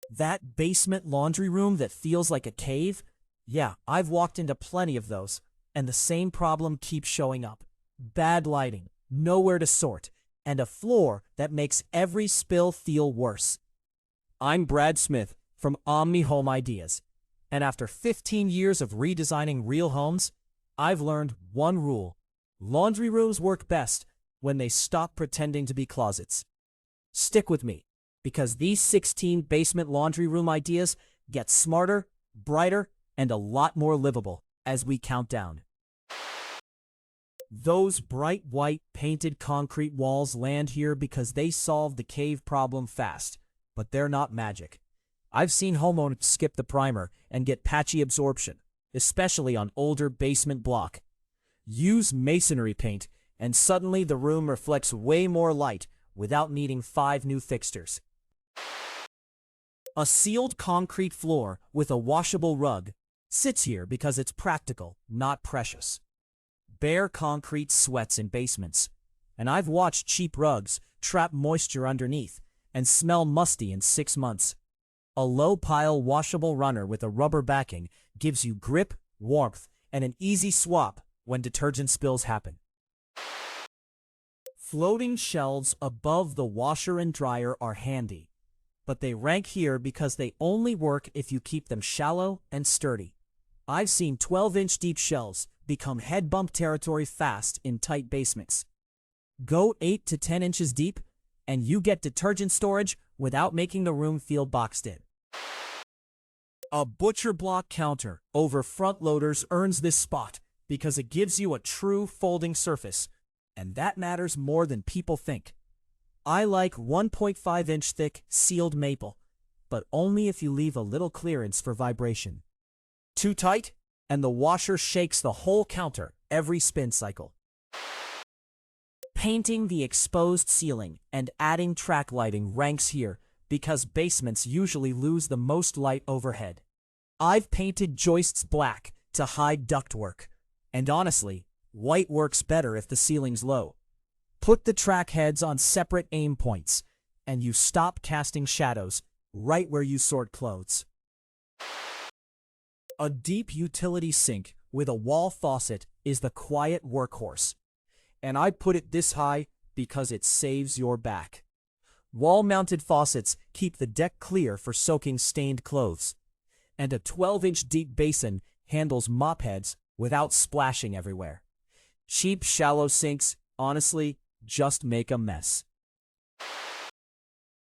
That basement laundry room that feels like a cave? Yeah, I've walked into plenty of those, and the same problem keeps showing up. Bad lighting, nowhere to sort, and a floor that makes every spill feel worse. I'm Brad Smith from Omni Home Ideas, and after 15 years of redesigning real homes, I've learned one rule. Laundry rooms work best when they stop pretending to be closets. Stick with me, because these 16 basement laundry room ideas get smarter, brighter, and a lot more livable as we count down. Those bright white painted concrete walls land here because they solve the cave problem fast, but they're not magic. I've seen homeowners skip the primer and get patchy absorption, especially on older basement block. Use masonry paint and suddenly the room reflects way more light without needing 5 new fixtures. A sealed concrete floor with a washable rug sits here because it's practical, not precious. Bare concrete sweats in basements, and I've watched cheap rugs trap moisture underneath and smell musty in 6 months. A low-pile washable runner with a rubber backing gives you grip, warmth, and an easy swap when detergent spills happen. Floating shelves above the washer and dryer are handy, but they rank here because they only work if you keep them shallow and sturdy. I've seen 12-inch deep shelves become head bump territory fast in tight basements. Go 8 to 10 inches deep, and you get detergent storage without making the room feel boxed in. A butcher block counter over front loaders earns this spot because it gives you a true folding surface, and that matters more than people think. I like 1.5-inch thick sealed maple, but only if you leave a little clearance for vibration. Too tight, and the washer shakes the whole counter every spin cycle. Painting the exposed ceiling and adding track lighting ranks here because basements usually lose the most light overhead. I've painted joists black to hide ductwork, and honestly, white works better if the ceiling's low. Put the track heads on separate aim points, and you stop casting shadows right where you sort clothes. A deep utility sink with a wall faucet is the quiet workhorse, and I put it this high because it saves your back. Wall-mounted faucets keep the deck clear for soaking stained clothes, and a 12-inch deep basin handles mop heads without splashing everywhere. Cheap, shallow sinks, honestly, just make a mess.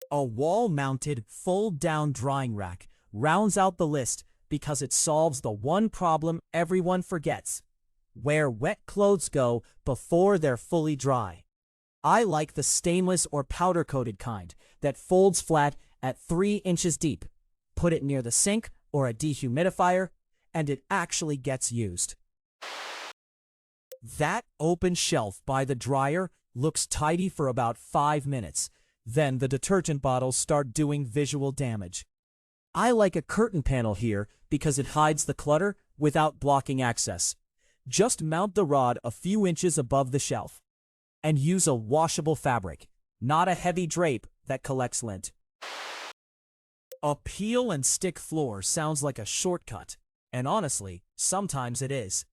A wall-mounted, fold-down drying rack rounds out the list because it solves the one problem everyone forgets: where wet clothes go before they're fully dry. I like the stainless or powder-coated kind that folds flat at 3 inches deep. Put it near the sink or a dehumidifier, and it actually gets used. That open shelf by the dryer looks tidy for about 5 minutes. Then the detergent bottles start doing visual damage. I like a curtain panel here because it hides the clutter without blocking access. Just mount the rod a few inches above the shelf. And use a washable fabric, not a heavy drape that collects lint. A peel and stick floor sounds like a shortcut, and honestly, sometimes it is.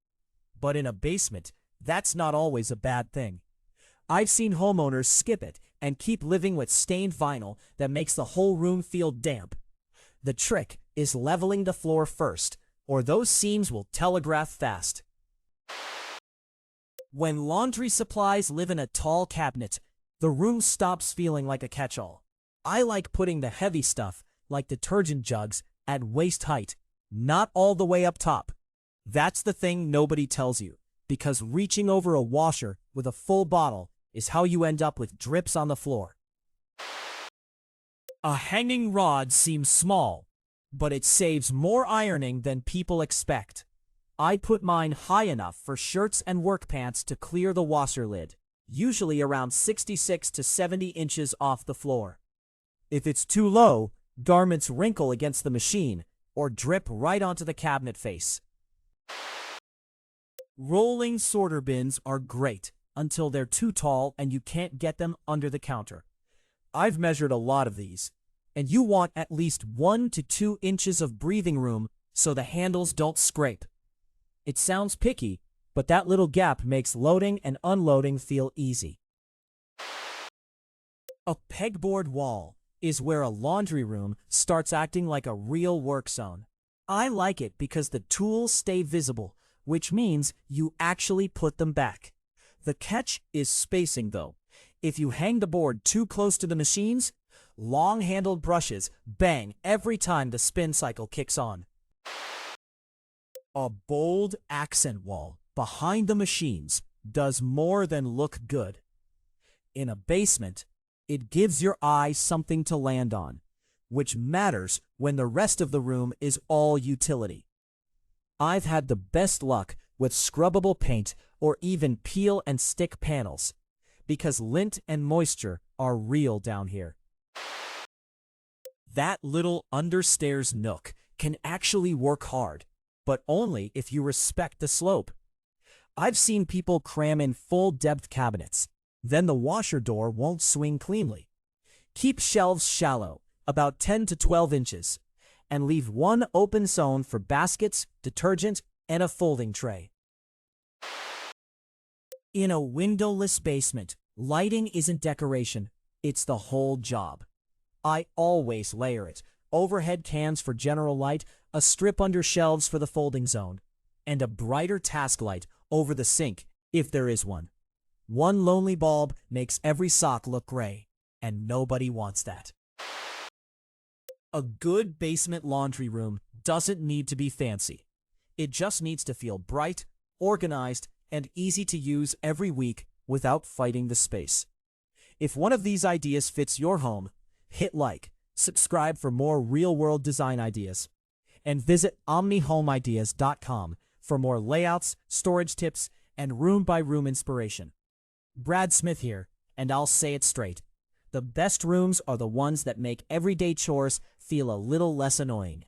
But in a basement, that's not always a bad thing. I've seen homeowners skip it and keep living with stained vinyl that makes the whole room feel damp. The trick is leveling the floor first, or those seams will telegraph fast. When laundry supplies live in a tall cabinet, the room stops feeling like a catch-all. I like putting the heavy stuff, like detergent jugs, at waist height, not all the way up top. That's the thing nobody tells you, because reaching over a washer with a full bottle is how you end up with drips on the floor. A hanging rod seems small, but it saves more ironing than people expect. I put mine high enough for shirts and work pants to clear the washer lid, usually around 66 to 70 inches off the floor. If it's too low, garments wrinkle against the machine or drip right onto the cabinet face. Rolling sorter bins are great until they're too tall and you can't get them under the counter. I've measured a lot of these, And you want at least 1 to 2 inches of breathing room so the handles don't scrape. It sounds picky, but that little gap makes loading and unloading feel easy. A pegboard wall is where a laundry room starts acting like a real work zone. I like it because the tools stay visible, which means you actually put them back. The catch is spacing though. If you hang the board too close to the machines, long-handled brushes bang every time the spin cycle kicks on. A bold accent wall behind the machines does more than look good. In a basement, it gives your eye something to land on, which matters when the rest of the room is all utility. I've had the best luck with scrubbable paint or even peel and stick panels, because lint and moisture are real down here. That little understairs nook can actually work hard, but only if you respect the slope. I've seen people cram in full-depth cabinets, then the washer door won't swing cleanly. Keep shelves shallow, about 10 to 12 inches, and leave one open zone for baskets, detergent, and a folding tray. In a windowless basement, lighting isn't decoration, it's the whole job. I always layer it: overhead cans for general light, a strip under shelves for the folding zone, and a brighter task light over the sink, if there is one. One lonely bulb makes every sock look gray, and nobody wants that. A good basement laundry room doesn't need to be fancy. It just needs to feel bright, organized, and easy to use every week without fighting the space. If one of these ideas fits your home, hit like, subscribe for more real-world design ideas, and visit omnihomeideas.com for more layouts, storage tips, and room-by-room inspiration. Brad Smith here, and I'll say it straight. The best rooms are the ones that make everyday chores feel a little less annoying.